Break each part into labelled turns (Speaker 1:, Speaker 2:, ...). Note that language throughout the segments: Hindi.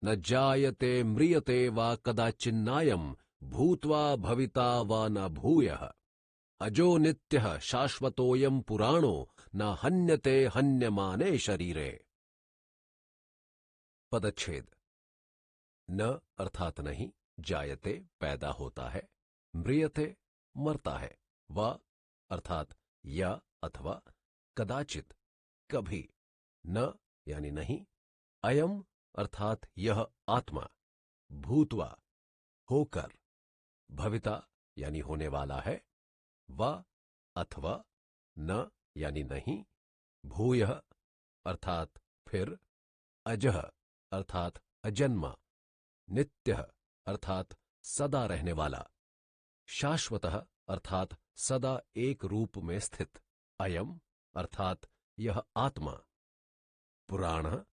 Speaker 1: न जायते म्रियते वा कदाचिन्नायम् भूत्वा भविता वा न भूयः। अजो नित्यः शाश्वतोऽयम् पुराणो न हन्यते हन्यमाने शरीरे। पदच्छेद। न अर्थात नहीं, जायते पैदा होता है, म्रियते मरता है, व अर्थात या अथवा, कदाचित कभी, न यानी नहीं, अयम अर्थात यह आत्मा, भूत्वा होकर, भविता यानी होने वाला है, व अथवा, न यानी नहीं, भूयः अर्थात फिर, अजः अर्थात अजन्मा, नित्यः अर्थात सदा रहने वाला, शाश्वतः अर्थात सदा एक रूप में स्थित, अयम अर्थात यह आत्मा, पुराणः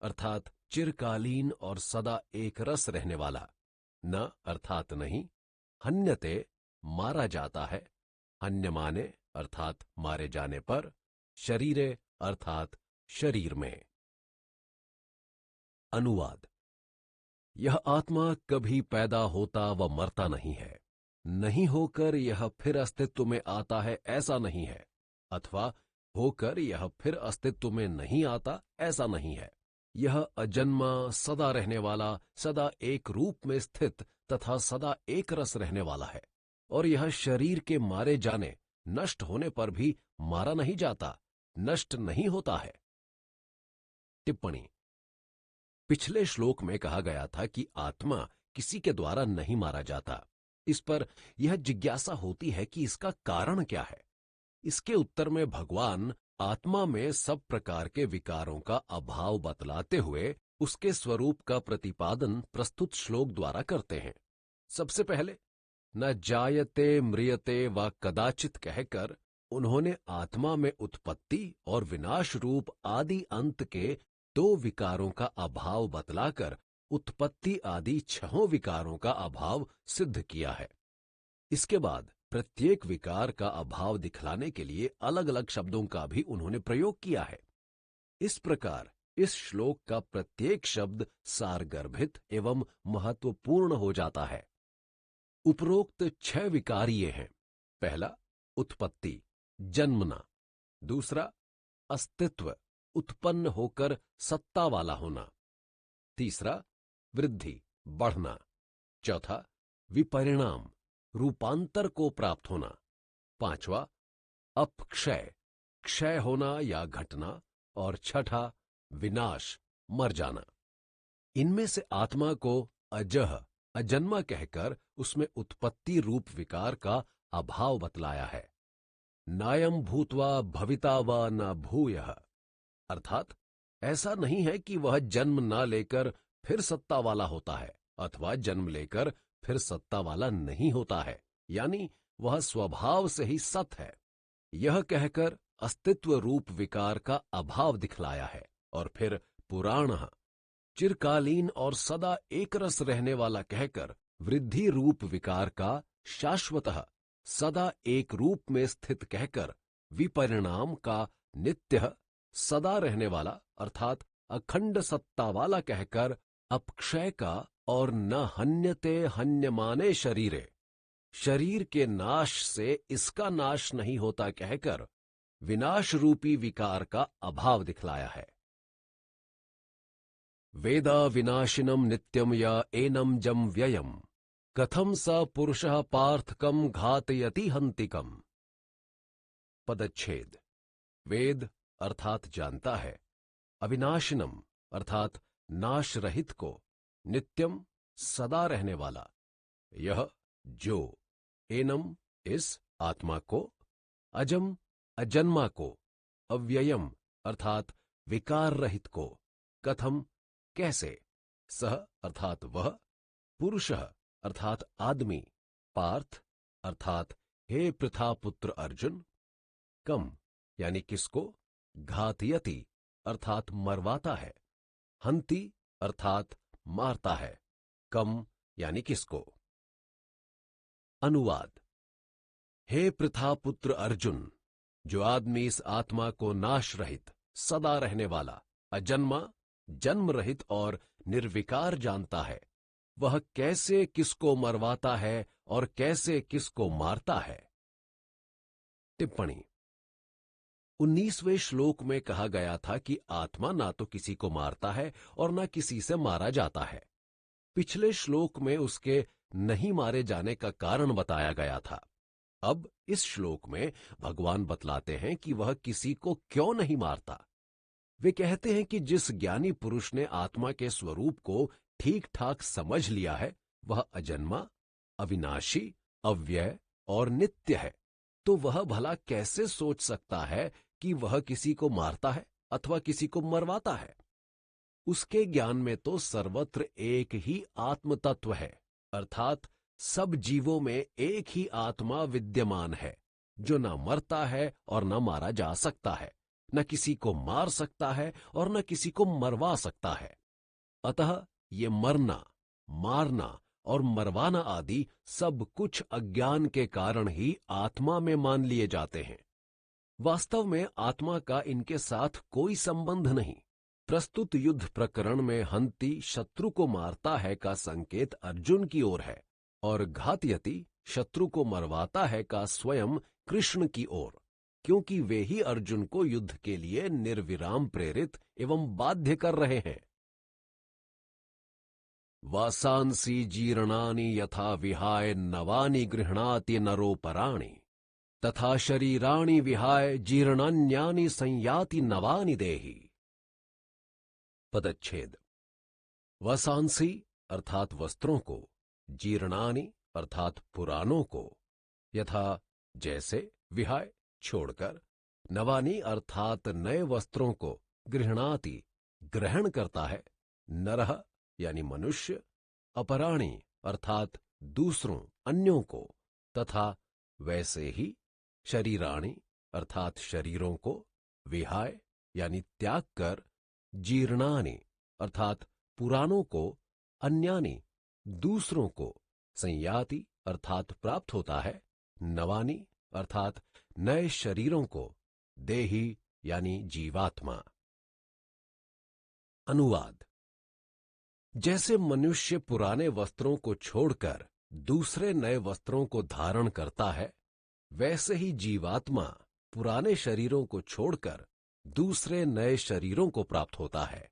Speaker 1: अर्थात चिरकालीन और सदा एक रस रहने वाला, न अर्थात नहीं, हन्यते मारा जाता है, हन्यमाने अर्थात मारे जाने पर, शरीरे अर्थात शरीर में। अनुवाद। यह आत्मा कभी पैदा होता व मरता नहीं है, नहीं होकर यह फिर अस्तित्व में आता है ऐसा नहीं है, अथवा होकर यह फिर अस्तित्व में नहीं आता ऐसा नहीं है। यह अजन्मा, सदा रहने वाला, सदा एक रूप में स्थित तथा सदा एक रस रहने वाला है, और यह शरीर के मारे जाने, नष्ट होने पर भी मारा नहीं जाता, नष्ट नहीं होता है। टिप्पणी। पिछले श्लोक में कहा गया था कि आत्मा किसी के द्वारा नहीं मारा जाता। इस पर यह जिज्ञासा होती है कि इसका कारण क्या है। इसके उत्तर में भगवान आत्मा में सब प्रकार के विकारों का अभाव बतलाते हुए उसके स्वरूप का प्रतिपादन प्रस्तुत श्लोक द्वारा करते हैं। सबसे पहले न जायते म्रियते व कदाचित कहकर उन्होंने आत्मा में उत्पत्ति और विनाश रूप आदि अंत के दो विकारों का अभाव बतलाकर उत्पत्ति आदि छहों विकारों का अभाव सिद्ध किया है। इसके बाद प्रत्येक विकार का अभाव दिखलाने के लिए अलग अलग शब्दों का भी उन्होंने प्रयोग किया है। इस प्रकार इस श्लोक का प्रत्येक शब्द सारगर्भित एवं महत्वपूर्ण हो जाता है। उपरोक्त 6 विकार ये हैं। पहला उत्पत्ति, जन्मना। दूसरा अस्तित्व, उत्पन्न होकर सत्ता वाला होना। तीसरा वृद्धि, बढ़ना। चौथा विपरिणाम, रूपांतर को प्राप्त होना। पांचवा अपक्षय, क्षय होना या घटना। और छठा विनाश, मर जाना। इनमें से आत्मा को अजह, अजन्मा कहकर उसमें उत्पत्ति रूप विकार का अभाव बतलाया है। नायम भूत्वा भविता व न भूयः, अर्थात ऐसा नहीं है कि वह जन्म ना लेकर फिर सत्ता वाला होता है अथवा जन्म लेकर फिर सत्ता वाला नहीं होता है, यानी वह स्वभाव से ही सत है। यह कहकर अस्तित्व रूप विकार का अभाव दिखलाया है। और फिर पुराणः, चिरकालीन और सदा एक रस रहने वाला कहकर वृद्धि रूप विकार का शाश्वतः, सदा एक रूप में स्थित कहकर विपरिणाम का नित्य, सदा रहने वाला अर्थात अखंड सत्ता वाला कहकर अपक्षय का और न हन्यते हन्यमाने शरीरे, शरीर के नाश से इसका नाश नहीं होता कहकर विनाश रूपी विकार का अभाव दिखलाया है। वेदा विनाशिनम नित्यम या एनम जम व्ययम कथम स पुरुषः पार्थकम घातयति हंतिकम। पदच्छेद। वेद अर्थात जानता है, अविनाशिनम अर्थात नाश रहित को, नित्यम सदा रहने वाला, यह जो, एनम इस आत्मा को, अजम अजन्मा को, अव्ययम अर्थात विकार रहित को, कथम कैसे, सह अर्थात वह, पुरुषः अर्थात आदमी, पार्थ अर्थात हे पृथापुत्र अर्जुन, कम यानी किसको, घातयति अर्थात मरवाता है, हंति अर्थात मारता है, कम यानी किसको। अनुवाद। हे पृथापुत्र अर्जुन, जो आदमी इस आत्मा को नाश रहित, सदा रहने वाला, अजन्मा जन्म रहित और निर्विकार जानता है, वह कैसे किसको मरवाता है और कैसे किसको मारता है। टिप्पणी। 19वें श्लोक में कहा गया था कि आत्मा ना तो किसी को मारता है और ना किसी से मारा जाता है। पिछले श्लोक में उसके नहीं मारे जाने का कारण बताया गया था। अब इस श्लोक में भगवान बतलाते हैं कि वह किसी को क्यों नहीं मारता। वे कहते हैं कि जिस ज्ञानी पुरुष ने आत्मा के स्वरूप को ठीक ठाक समझ लिया है, वह अजन्मा, अविनाशी, अव्यय और नित्य है, तो वह भला कैसे सोच सकता है कि वह किसी को मारता है अथवा किसी को मरवाता है। उसके ज्ञान में तो सर्वत्र एक ही आत्म तत्व है, अर्थात सब जीवों में एक ही आत्मा विद्यमान है, जो न मरता है और न मारा जा सकता है, न किसी को मार सकता है और न किसी को मरवा सकता है। अतः ये मरना, मारना और मरवाना आदि सब कुछ अज्ञान के कारण ही आत्मा में मान लिए जाते हैं। वास्तव में आत्मा का इनके साथ कोई संबंध नहीं। प्रस्तुत युद्ध प्रकरण में हंती शत्रु को मारता है का संकेत अर्जुन की ओर है और घातयति शत्रु को मरवाता है का स्वयं कृष्ण की ओर, क्योंकि वे ही अर्जुन को युद्ध के लिए निर्विराम प्रेरित एवं बाध्य कर रहे हैं। वासांसी जीर्णानि यथा विहाय नवानि गृह्णाति नरोपराणि तथा शरीराणि विहाय जीर्णान्यानि संयाति नवानि देहि। पदच्छेद। वसांसी अर्थात वस्त्रों को, जीर्णानि अर्थात पुरानों को, यथा जैसे, विहाय छोड़कर, नवानि अर्थात नए वस्त्रों को, गृह्णाति ग्रहण करता है, नरह यानी मनुष्य, अपराणी अर्थात दूसरों अन्यों को, तथा वैसे ही शरीराणि अर्थात शरीरों को, विहाय यानी त्याग कर, जीर्णानि अर्थात पुरानों को, अन्यानि दूसरों को, संयाति अर्थात प्राप्त होता है, नवानि अर्थात नए शरीरों को, देही यानी जीवात्मा। अनुवाद। जैसे मनुष्य पुराने वस्त्रों को छोड़कर दूसरे नए वस्त्रों को धारण करता है, वैसे ही जीवात्मा पुराने शरीरों को छोड़कर दूसरे नए शरीरों को प्राप्त होता है।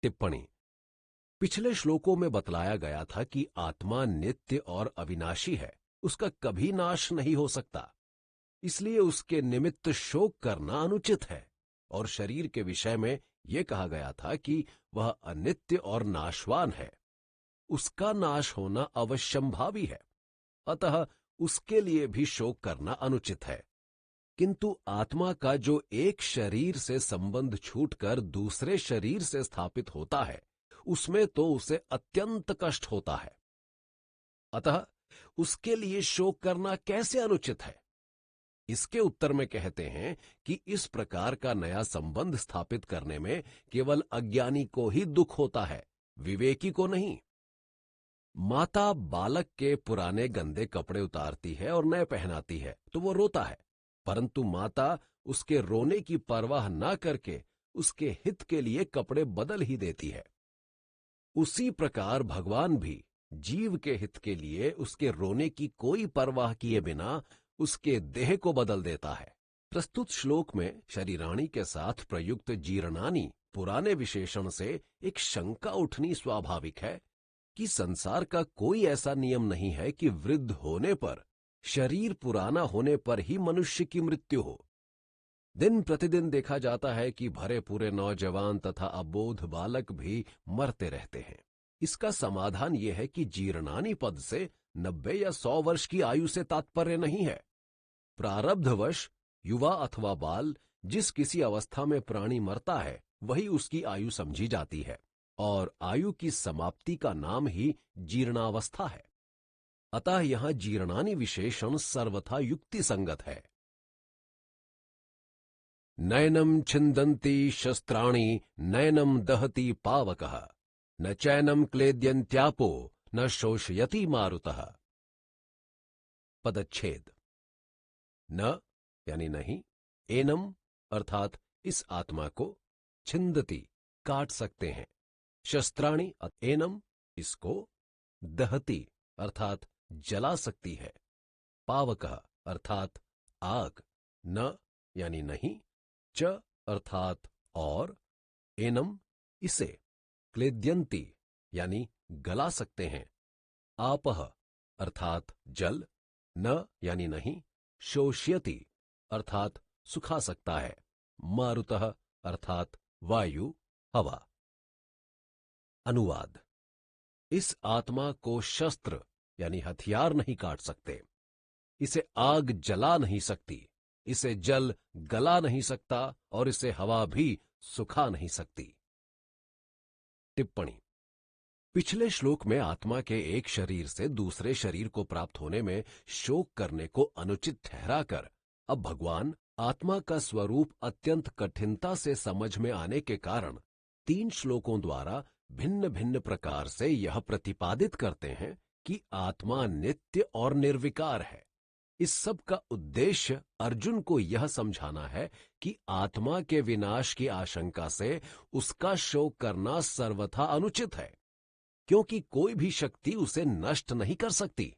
Speaker 1: टिप्पणी। पिछले श्लोकों में बतलाया गया था कि आत्मा नित्य और अविनाशी है, उसका कभी नाश नहीं हो सकता, इसलिए उसके निमित्त शोक करना अनुचित है, और शरीर के विषय में यह कहा गया था कि वह अनित्य और नाशवान है, उसका नाश होना अवश्यंभावी है, अतः उसके लिए भी शोक करना अनुचित है। किंतु आत्मा का जो एक शरीर से संबंध छूटकर दूसरे शरीर से स्थापित होता है, उसमें तो उसे अत्यंत कष्ट होता है, अतः उसके लिए शोक करना कैसे अनुचित है। इसके उत्तर में कहते हैं कि इस प्रकार का नया संबंध स्थापित करने में केवल अज्ञानी को ही दुख होता है, विवेकी को नहीं। माता बालक के पुराने गंदे कपड़े उतारती है और नए पहनाती है तो वो रोता है, परंतु माता उसके रोने की परवाह न करके उसके हित के लिए कपड़े बदल ही देती है। उसी प्रकार भगवान भी जीव के हित के लिए उसके रोने की कोई परवाह किए बिना उसके देह को बदल देता है। प्रस्तुत श्लोक में शरीराणि के साथ प्रयुक्त जीर्णानि पुराने विशेषण से एक शंका उठनी स्वाभाविक है कि संसार का कोई ऐसा नियम नहीं है कि वृद्ध होने पर, शरीर पुराना होने पर ही मनुष्य की मृत्यु हो। दिन प्रतिदिन देखा जाता है कि भरे पूरे नौजवान तथा अबोध बालक भी मरते रहते हैं। इसका समाधान यह है कि जीर्णानि पद से 90 या 100 वर्ष की आयु से तात्पर्य नहीं है। प्रारब्धवश युवा अथवा बाल जिस किसी अवस्था में प्राणी मरता है, वही उसकी आयु समझी जाती है, और आयु की समाप्ति का नाम ही जीर्णावस्था है। अतः यहां जीर्णानि विशेषण सर्वथा युक्ति संगत है। नैनम छिन्दन्ति शस्त्राणि नैनम दहति पावकः न चैनम क्लेद्यन्त्यापो न शोषयति मारुतः। पदच्छेद। न यानी नहीं, एनम अर्थात इस आत्मा को, छिन्दति काट सकते हैं। शस्त्राणि एनम, इसको, दहती अर्थात जला सकती है, पावकः अर्थात आग, न यानी नहीं, च अर्थात और, एनम इसे, क्लेद्यंती यानी गला सकते हैं, आपह अर्थात जल, न यानी नहीं, शोष्यति अर्थात सुखा सकता है, मारुतः अर्थात वायु, हवा। अनुवाद। इस आत्मा को शस्त्र यानी हथियार नहीं काट सकते, इसे आग जला नहीं सकती, इसे जल गला नहीं सकता और इसे हवा भी सुखा नहीं सकती। टिप्पणी। पिछले श्लोक में आत्मा के एक शरीर से दूसरे शरीर को प्राप्त होने में शोक करने को अनुचित ठहराकर अब भगवान आत्मा का स्वरूप अत्यंत कठिनता से समझ में आने के कारण 3 श्लोकों द्वारा भिन्न भिन्न प्रकार से यह प्रतिपादित करते हैं कि आत्मा नित्य और निर्विकार है। इस सब का उद्देश्य अर्जुन को यह समझाना है कि आत्मा के विनाश की आशंका से उसका शोक करना सर्वथा अनुचित है, क्योंकि कोई भी शक्ति उसे नष्ट नहीं कर सकती।